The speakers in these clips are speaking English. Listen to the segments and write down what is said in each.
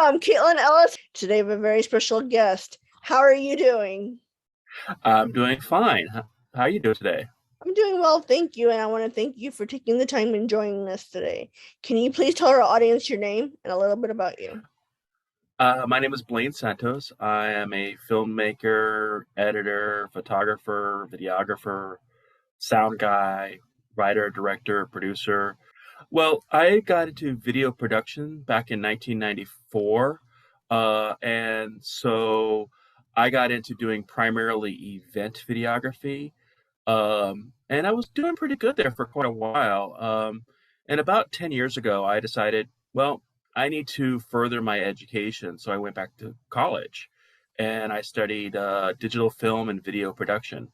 I'm Caitlin Ellis. Today I have a very special guest. How are you doing? I'm doing fine. How are you doing today? I'm doing well, thank you, and I want to thank you for taking the time and joining us today. Can you please tell our audience your name and a little bit about you? My name is Blaine Santos. I am a filmmaker, editor, photographer, videographer, sound guy, writer, director, producer. Well, I got into video production back in 1994. And so I got into doing primarily event videography. And I was doing pretty good there for quite a while. And about 10 years ago, I decided, well, I need to further my education. So I went back to college and I studied digital film and video production.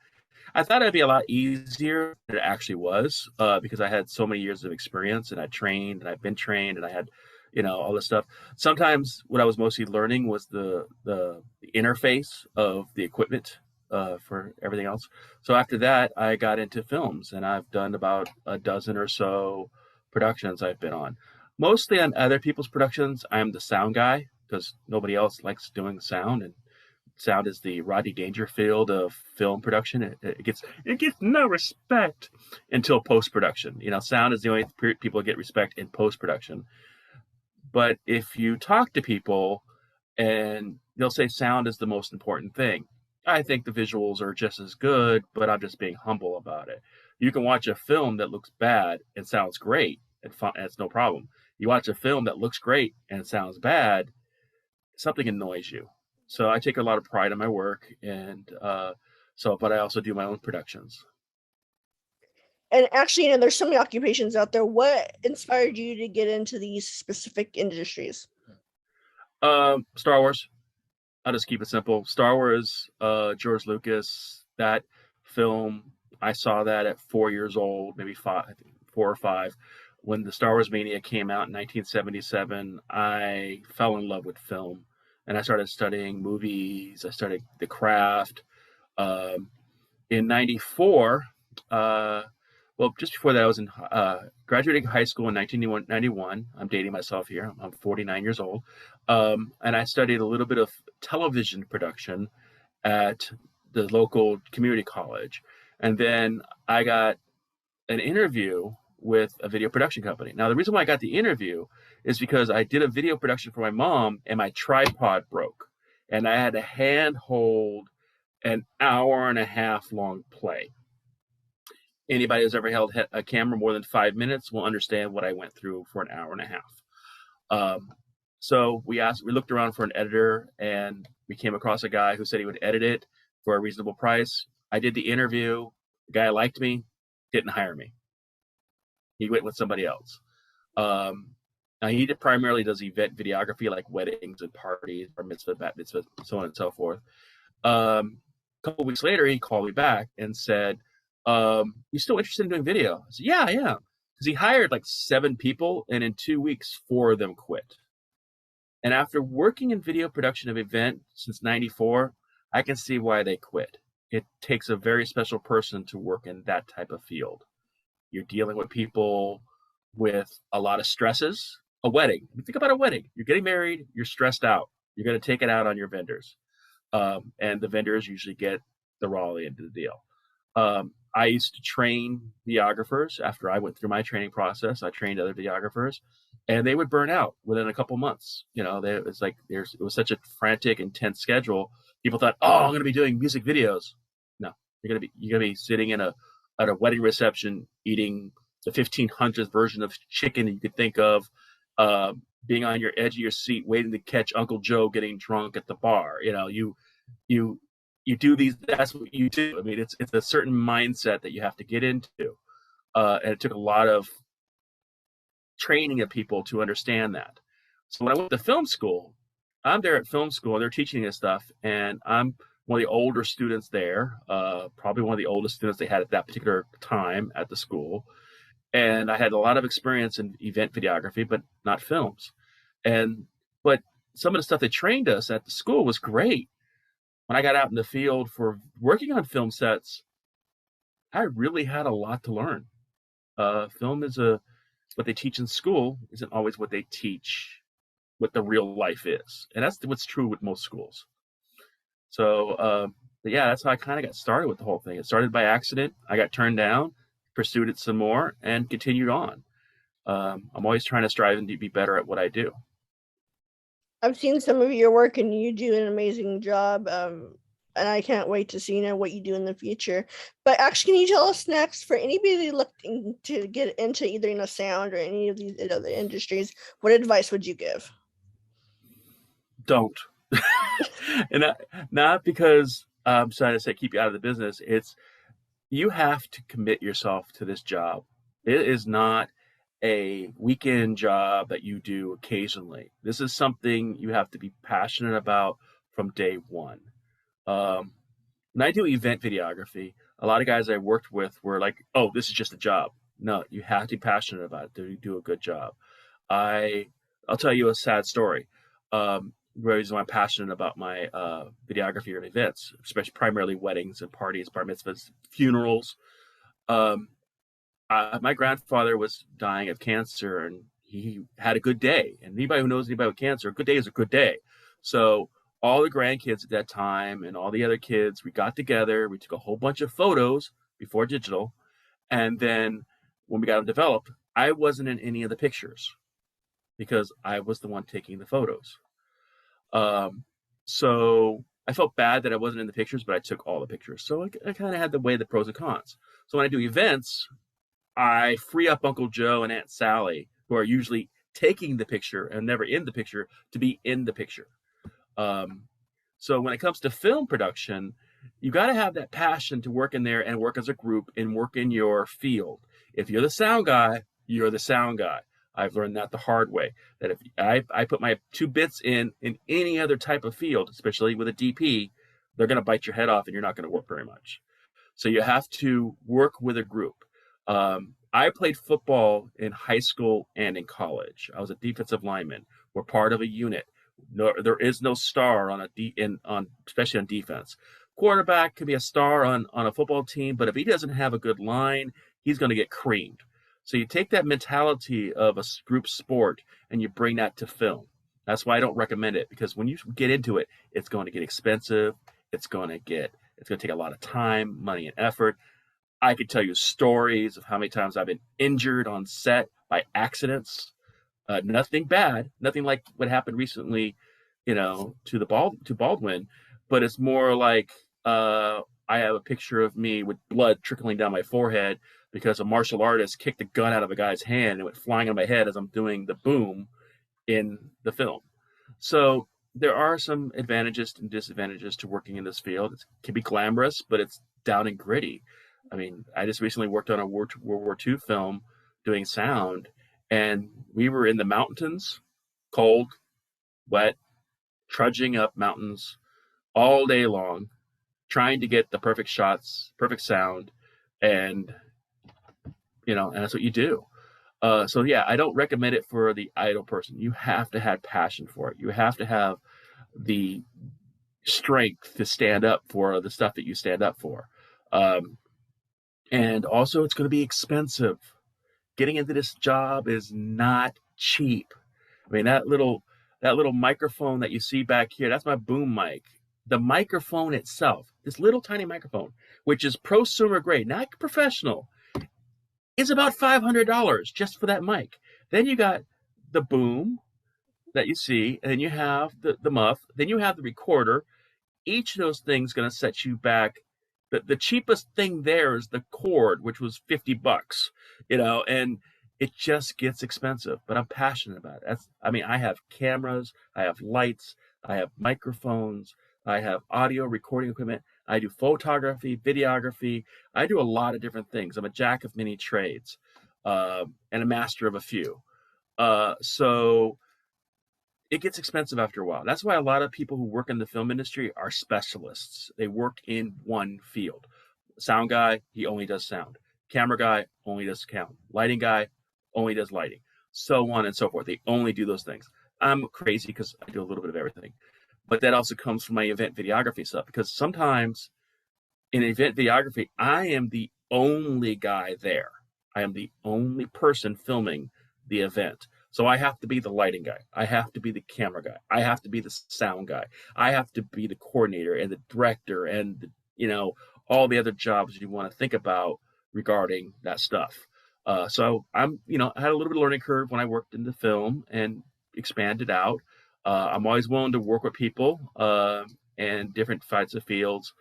I thought it'd be a lot easier than it actually was because I had so many years of experience and I trained and I've been trained and I had, all this stuff. Sometimes what I was mostly learning was the interface of the equipment for everything else. So after that, I got into films and I've done about a dozen or so productions I've been on. Mostly on other people's productions, I'm the sound guy because nobody else likes doing sound and sound is the Rodney Dangerfield of film production. It gets no respect until post production. Sound is the only people get respect in post production. But if you talk to people, and they'll say sound is the most important thing. I think the visuals are just as good, but I'm just being humble about it. You can watch a film that looks bad and sounds great, and it's no problem. You watch a film that looks great and sounds bad, something annoys you. So I take a lot of pride in my work, and but I also do my own productions. And actually, there's so many occupations out there. What inspired you to get into these specific industries? Star Wars. I'll just keep it simple. Star Wars, George Lucas, that film, I saw that at 4 years old, maybe five, 4 or 5. When the Star Wars Mania came out in 1977, I fell in love with film and I started studying movies. I studied the craft. Um, in 94, just before that, I was in graduating high school in 1991. I'm dating myself here. I'm 49 years old. And I studied a little bit of television production at the local community college. And then I got an interview with a video production company. Now, the reason why I got the interview is because I did a video production for my mom and my tripod broke. And I had to hand hold an hour and a half long play. Anybody who's ever held a camera more than 5 minutes will understand what I went through for an hour and a half. So we looked around for an editor, and we came across a guy who said he would edit it for a reasonable price. I did the interview. The guy liked me, didn't hire me. He went with somebody else. Now he primarily does event videography, like weddings and parties, bar mitzvah, bat mitzvah, so on and so forth. A couple of weeks later, he called me back and said, "You still interested in doing video?" I said, "Yeah, I am." Because he hired like 7 people, and in 2 weeks, 4 of them quit. And after working in video production of event since '94, I can see why they quit. It takes a very special person to work in that type of field. You're dealing with people with a lot of stresses. A wedding. Think about a wedding. You're getting married. You're stressed out. You're going to take it out on your vendors. And the vendors usually get the raw end of the deal. I used to train videographers after I went through my training process. I trained other videographers, and they would burn out within a couple months. It was such a frantic, intense schedule. People thought, "Oh, I'm going to be doing music videos." No, you're going to be sitting at a wedding reception eating the 1500th version of chicken you could think of, being on your edge of your seat, waiting to catch Uncle Joe getting drunk at the bar. You do these. That's what you do. I mean, it's a certain mindset that you have to get into, and it took a lot of training of people to understand that. So when I went to film school, I'm there at film school. They're teaching this stuff, and I'm one of the older students there, probably one of the oldest students they had at that particular time at the school. And I had a lot of experience in event videography, but not films. But some of the stuff they trained us at the school was great. When I got out in the field for working on film sets, I really had a lot to learn. Film is what they teach in school isn't always what they teach what the real life is, and that's what's true with most schools. So, but yeah, that's how I kind of got started with the whole thing. It started by accident. I got turned down, pursued it some more, and continued on. I'm always trying to strive and be better at what I do. I've seen some of your work and you do an amazing job. And I can't wait to see what you do in the future. But actually, can you tell us next for anybody looking to get into either sound or any of these other industries, what advice would you give? Don't, and not because I'm trying to say keep you out of the business. It's you have to commit yourself to this job. It is not a weekend job that you do occasionally. This is something you have to be passionate about from day one. Um, when I do event videography, a lot of guys I worked with were like, "Oh, this is just a job." No, you have to be passionate about it to do a good job. I I'll tell you a sad story. The reason why I'm passionate about my videography of events, especially primarily weddings and parties, bar mitzvahs, funerals. Um, my grandfather was dying of cancer, and he had a good day. And anybody who knows anybody with cancer, a good day is a good day. So all the grandkids at that time and all the other kids, we got together. We took a whole bunch of photos before digital, and then when we got them developed, I wasn't in any of the pictures because I was the one taking the photos. Um, so I felt bad that I wasn't in the pictures, but I took all the pictures. So I kind of had to weigh the pros and cons. So when I do events, I free up Uncle Joe and Aunt Sally, who are usually taking the picture and never in the picture, to be in the picture. Um, so when it comes to film production, you got to have that passion to work in there and work as a group and work in your field. If you're the sound guy, you're the sound guy. I've learned that the hard way. That if I put my 2 bits in any other type of field, especially with a DP, they're going to bite your head off and you're not going to work very much. So you have to work with a group. I played football in high school and in college. I was a defensive lineman. We're part of a unit. No, there is no star on especially on defense. Quarterback could be a star on a football team, but if he doesn't have a good line, he's going to get creamed. So you take that mentality of a group sport and you bring that to film. That's why I don't recommend it, because when you get into it, it's going to get expensive. It's going to take a lot of time, money, and effort. I could tell you stories of how many times I've been injured on set by accidents. Nothing bad, nothing like what happened recently, to Baldwin, but it's more like I have a picture of me with blood trickling down my forehead because a martial artist kicked a gun out of a guy's hand and it went flying on my head as I'm doing the boom in the film. So there are some advantages and disadvantages to working in this field. It can be glamorous, but it's down and gritty. I mean, I just recently worked on a World War II film doing sound, and we were in the mountains, cold, wet, trudging up mountains all day long, trying to get the perfect shots, perfect sound, and and that's what you do. So yeah, I don't recommend it for the idle person. You have to have passion for it. You have to have the strength to stand up for the stuff that you stand up for. And also, it's going to be expensive. Getting into this job is not cheap. I mean, that little microphone that you see back here, that's my boom mic. The microphone itself, this little tiny microphone, which is prosumer grade, not professional, is about $500 just for that mic. Then you got the boom that you see, and then you have the muff, then you have the recorder. Each of those things going to set you back. The cheapest thing there is the cord, which was $50, and it just gets expensive. But I'm passionate about it. I have cameras, I have lights, I have microphones, I have audio recording equipment, I do photography, videography, I do a lot of different things. I'm a jack of many trades, and a master of a few. So it gets expensive after a while. That's why a lot of people who work in the film industry are specialists. They work in one field. Sound guy, he only does sound. Camera guy only does sound. Lighting guy only does lighting. So on and so forth. They only do those things. I'm crazy because I do a little bit of everything. But that also comes from my event videography stuff, because sometimes in event videography, I am the only guy there. I am the only person filming the event. So I have to be the lighting guy. I have to be the camera guy. I have to be the sound guy. I have to be the coordinator and the director and all the other jobs you want to think about regarding that stuff. So I had a little bit of learning curve when I worked in the film and expanded out. I'm always willing to work with people and different types of fields,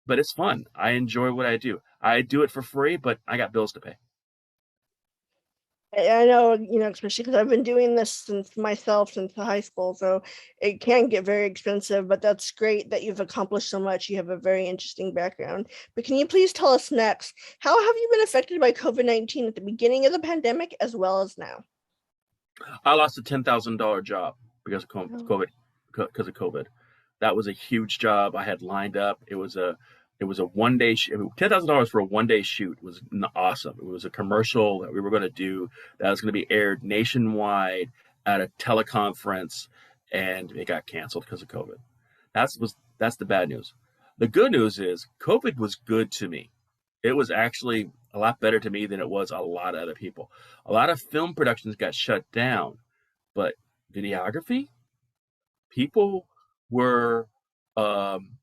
but it's fun. I enjoy what I do. I do it for free, but I got bills to pay. I know, especially because I've been doing this since myself since the high school, so it can get very expensive, but that's great that you've accomplished so much. You have a very interesting background. But can you please tell us next, how have you been affected by COVID-19 at the beginning of the pandemic as well as now? I lost a $10,000 job because of Oh, COVID. Because of COVID, that was a huge job I had lined up. It was a 1 day. $10,000 for a 1 day shoot was awesome. It was a commercial that we were going to do that was going to be aired nationwide at a teleconference, and it got canceled because of COVID. That's the bad news. The good news is COVID was good to me. It was actually a lot better to me than it was a lot of other people. A lot of film productions got shut down, but videography, people were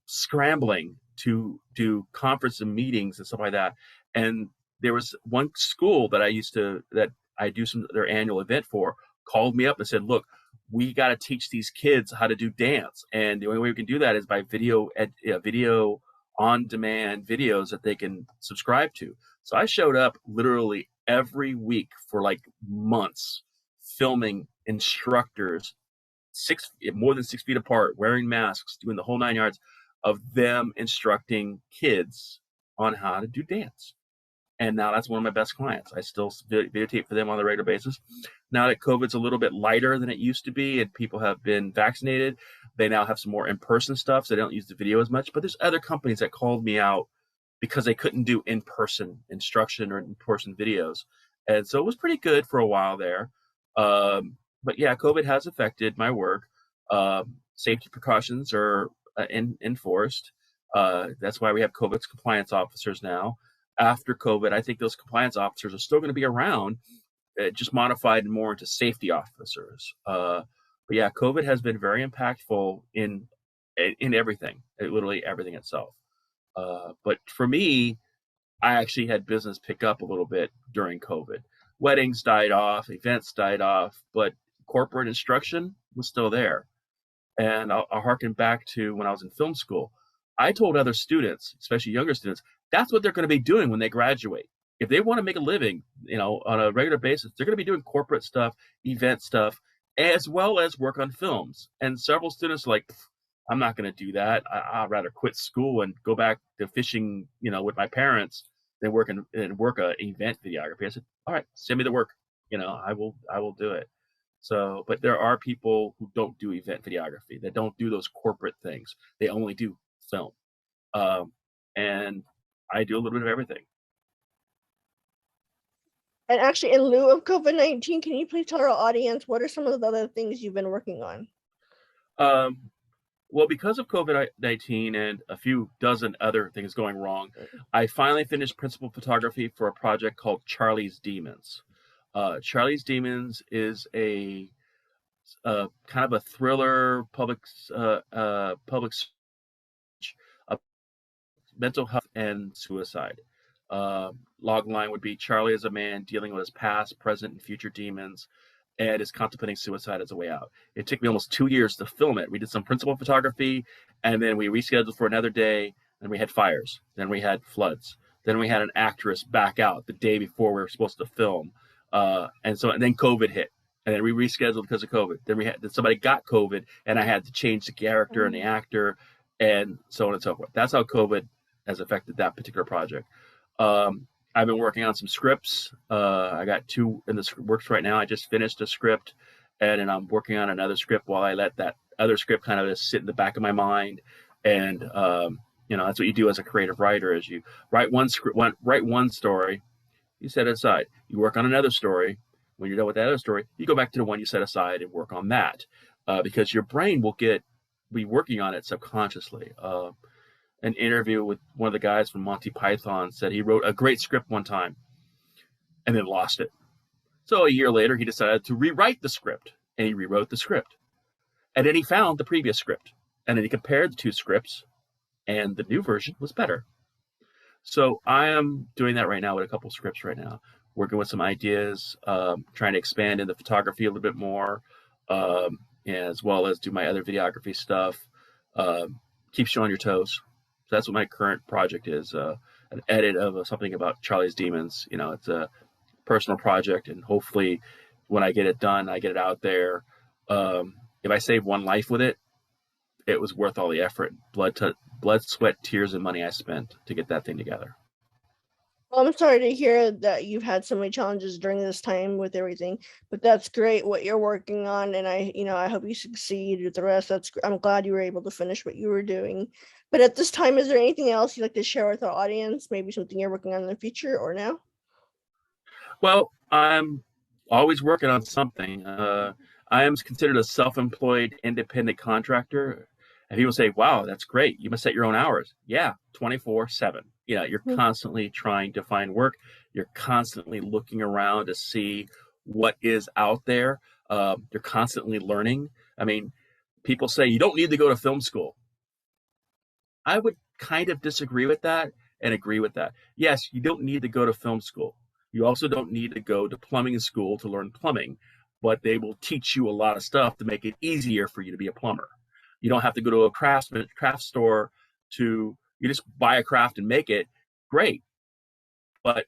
scrambling to do conference and meetings and stuff like that. And there was one school that I do their annual event for, called me up and said, "Look, we got to teach these kids how to do dance, and the only way we can do that is by video on demand videos that they can subscribe to." So I showed up literally every week for like months, filming instructors more than 6 feet apart, wearing masks, doing the whole 9 yards of them instructing kids on how to do dance. And now that's one of my best clients. I still videotape for them on a regular basis. Now that COVID's a little bit lighter than it used to be and people have been vaccinated, they now have some more in-person stuff, so they don't use the video as much. But there's other companies that called me out because they couldn't do in-person instruction or in-person videos. And so it was pretty good for a while there. But yeah, COVID has affected my work. Safety precautions are enforced. That's why we have COVID compliance officers now. After COVID, I think those compliance officers are still going to be around, just modified more into safety officers. But yeah, COVID has been very impactful in everything, literally everything itself. But for me, I actually had business pick up a little bit during COVID. Weddings died off, events died off, but corporate instruction was still there. And I'll harken back to when I was in film school. I told other students, especially younger students, that's what they're going to be doing when they graduate. If they want to make a living, on a regular basis, they're going to be doing corporate stuff, event stuff, as well as work on films. And several students are like, I'm not going to do that. I'd rather quit school and go back to fishing, with my parents than work a event videography. I said, all right, send me the work. I will do it. So, but there are people who don't do event videography. That don't do those corporate things. They only do film. And I do a little bit of everything. and actually, in lieu of COVID-19, can you please tell our audience what are some of the other things you've been working on? Um, well, because of COVID-19 and a few dozen other things going wrong, I finally finished principal photography for a project called Charlie's Demons. Charlie's Demons is a kind of a thriller public of mental health and suicide. Log line would be Charlie is a man dealing with his past, present, and future demons, and is contemplating suicide as a way out. It took me almost 2 years to film it. We did some principal photography, and then we rescheduled for another day. Then we had fires. Then we had floods. Then we had an actress back out the day before we were supposed to film, and then COVID hit, and then we rescheduled because of COVID. Then somebody got COVID, and I had to change the character and the actor, and so on and so forth. That's how COVID has affected that particular project. I've been working on some scripts. I got two in the works right now. I just finished a script, and then I'm working on another script while I let that other script kind of just sit in the back of my mind. And that's what you do as a creative writer: is you write write one story, you set it aside. You work on another story. When you're done with that other story, you go back to the one you set aside and work on that, because your brain will be working on it subconsciously. An interview with one of the guys from Monty Python said he wrote a great script one time and then lost it. So a year later, he decided to rewrite the script, and he rewrote the script. And then he found the previous script, and then he compared the two scripts, and the new version was better. So I am doing that right now with a couple scripts right now, working with some ideas, trying to expand into photography a little bit more, as well as do my other videography stuff. Keeps you on your toes. So that's what my current project is, an edit of something about Charlie's Demons. It's a personal project, and hopefully when I get it done, I get it out there. If I save one life with it, it was worth all the effort, blood, sweat, tears, and money I spent to get that thing together. Well, I'm sorry to hear that you've had so many challenges during this time with everything, but that's great what you're working on, and I hope you succeed with the rest. I'm glad you were able to finish what you were doing. But at this time, is there anything else you'd like to share with our audience? Maybe something you're working on in the future or now? Well, I'm always working on something. I am considered a self-employed independent contractor. And people say, wow, that's great. You must set your own hours. Yeah, 24/7. You're constantly trying to find work. You're constantly looking around to see what is out there. You're constantly learning. I mean, people say you don't need to go to film school. I would kind of disagree with that and agree with that. Yes, you don't need to go to film school. You also don't need to go to plumbing school to learn plumbing, but they will teach you a lot of stuff to make it easier for you to be a plumber. You don't have to go to a craft store you just buy a craft and make it. Great. But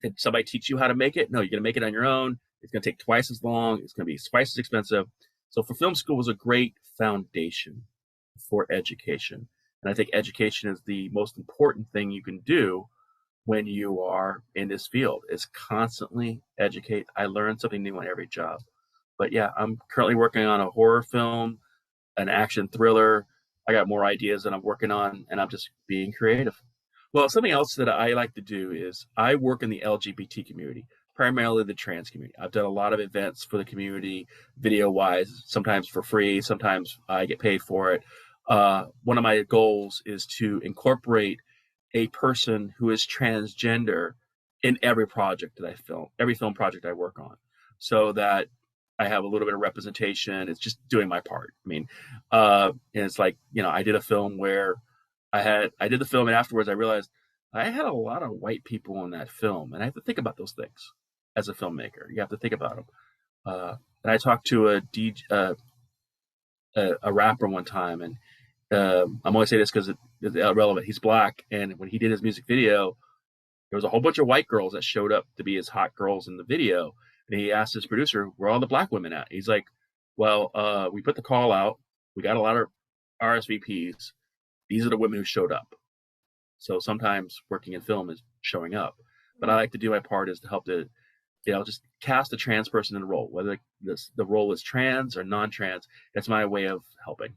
did somebody teach you how to make it? No, you're going to make it on your own. It's going to take twice as long. It's going to be twice as expensive. So for film school was a great foundation for education. And I think education is the most important thing you can do when you are in this field, is constantly educate. I learn something new on every job. But yeah, I'm currently working on a horror film, an action thriller. I got more ideas that I'm working on, and I'm just being creative. Well, something else that I like to do is I work in the LGBT community, primarily the trans community. I've done a lot of events for the community, video-wise, sometimes for free, sometimes I get paid for it. One of my goals is to incorporate a person who is transgender in every project that I film, every film project I work on, so that I have a little bit of representation. It's just doing my part. I mean, and it's like, I did a film where I did the film, and afterwards I realized I had a lot of white people in that film, and I have to think about those things as a filmmaker. You have to think about them. And I talked to a rapper one time, and I'm only saying this because it's relevant. He's black, and when he did his music video, there was a whole bunch of white girls that showed up to be his hot girls in the video. And he asked his producer, where are all the black women at? He's like, well, we put the call out. We got a lot of RSVPs. These are the women who showed up. So sometimes working in film is showing up. But I like to do my part is to help to, just cast a trans person in the role, whether the role is trans or non-trans. That's my way of helping.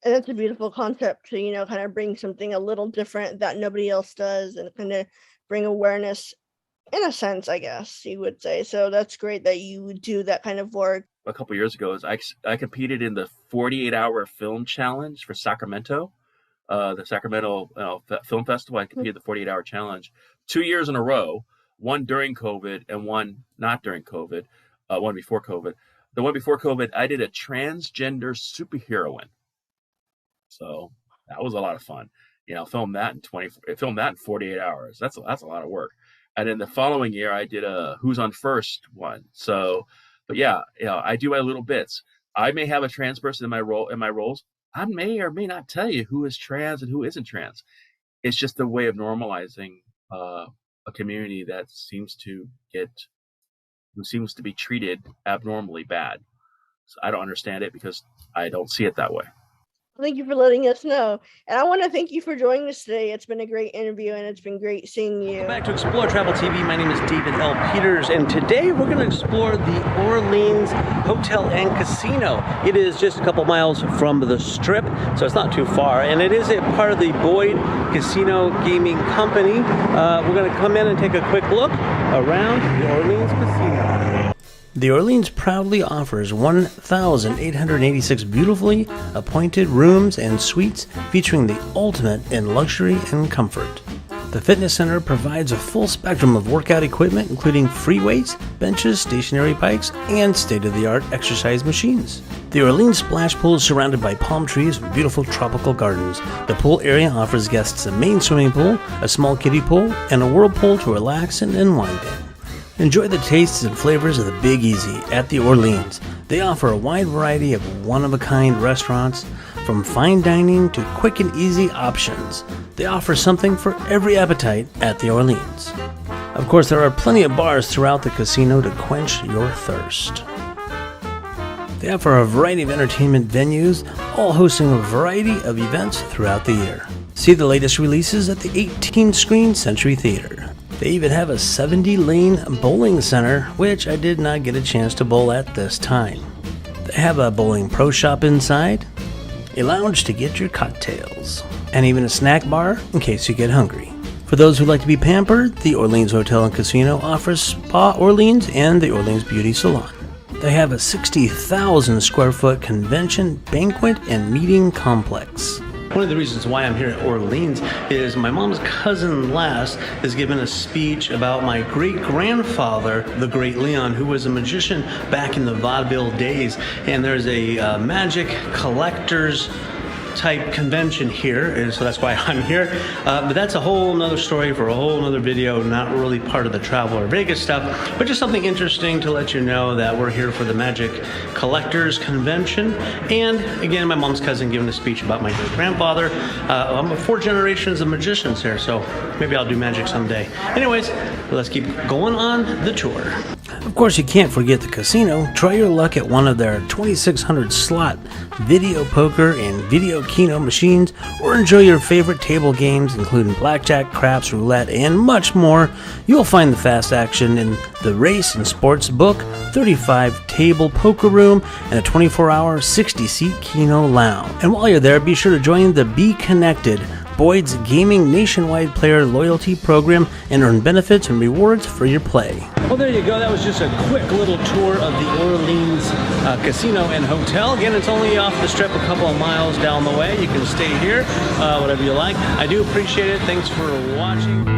And that's a beautiful concept to, kind of bring something a little different that nobody else does, and kind of bring awareness, in a sense, I guess you would say. So that's great that you do that kind of work. A couple of years ago, I competed in the 48-hour film challenge for Sacramento, the Sacramento Film Festival. I competed the 48-hour challenge 2 years in a row, one during COVID and one not during COVID, one before COVID. The one before COVID, I did a transgender superheroine. So that was a lot of fun. Film that in 48 hours. That's a lot of work. And then the following year, I did a Who's on First one. So, but yeah, I do my little bits. I may have a trans person in my roles. I may or may not tell you who is trans and who isn't trans. It's just a way of normalizing a community that seems to be treated abnormally bad. So I don't understand it because I don't see it that way. Thank you for letting us know. And I want to thank you for joining us today. It's been a great interview, and it's been great seeing you. Welcome back to Explore Travel TV. My name is David L. Peters, and today we're going to explore the Orleans Hotel and Casino. It is just a couple miles from the Strip, so it's not too far, and it is a part of the Boyd Casino Gaming Company. We're going to come in and take a quick look around the Orleans Casino. The Orleans proudly offers 1,886 beautifully appointed rooms and suites featuring the ultimate in luxury and comfort. The fitness center provides a full spectrum of workout equipment, including free weights, benches, stationary bikes, and state-of-the-art exercise machines. The Orleans Splash Pool is surrounded by palm trees with beautiful tropical gardens. The pool area offers guests a main swimming pool, a small kiddie pool, and a whirlpool to relax and unwind in. Enjoy the tastes and flavors of the Big Easy at the Orleans. They offer a wide variety of one-of-a-kind restaurants, from fine dining to quick and easy options. They offer something for every appetite at the Orleans. Of course, there are plenty of bars throughout the casino to quench your thirst. They offer a variety of entertainment venues, all hosting a variety of events throughout the year. See the latest releases at the 18-screen Century Theater. They even have a 70-lane bowling center, which I did not get a chance to bowl at this time. They have a bowling pro shop inside, a lounge to get your cocktails, and even a snack bar in case you get hungry. For those who like to be pampered, the Orleans Hotel and Casino offers Spa Orleans and the Orleans Beauty Salon. They have a 60,000 square foot convention, banquet, and meeting complex. One of the reasons why I'm here at Orleans is my mom's cousin Les is giving a speech about my great-grandfather, the Great Leon, who was a magician back in the vaudeville days. And there's a magic collector's type convention here, and so that's why I'm here. But that's a whole nother story for a whole nother video, not really part of the travel or Vegas stuff, but just something interesting to let you know that we're here for the Magic Collectors Convention. And again, my mom's cousin giving a speech about my great-grandfather. I'm 4 generations of magicians here, so maybe I'll do magic someday. Anyways, let's keep going on the tour. Of course, you can't forget the casino. Try your luck at one of their 2,600 slot video poker and video keno machines, or enjoy your favorite table games including blackjack, craps, roulette, and much more. You'll find the fast action in the race and sports book, 35 table poker room, and a 24-hour 60-seat keno lounge. And while you're there, be sure to join the Be Connected, Boyd's Gaming Nationwide Player Loyalty Program, and earn benefits and rewards for your play. Well, there you go. That was just a quick little tour of the Orleans Casino and Hotel. Again, it's only off the strip a couple of miles down the way. You can stay here, whatever you like. I do appreciate it. Thanks for watching.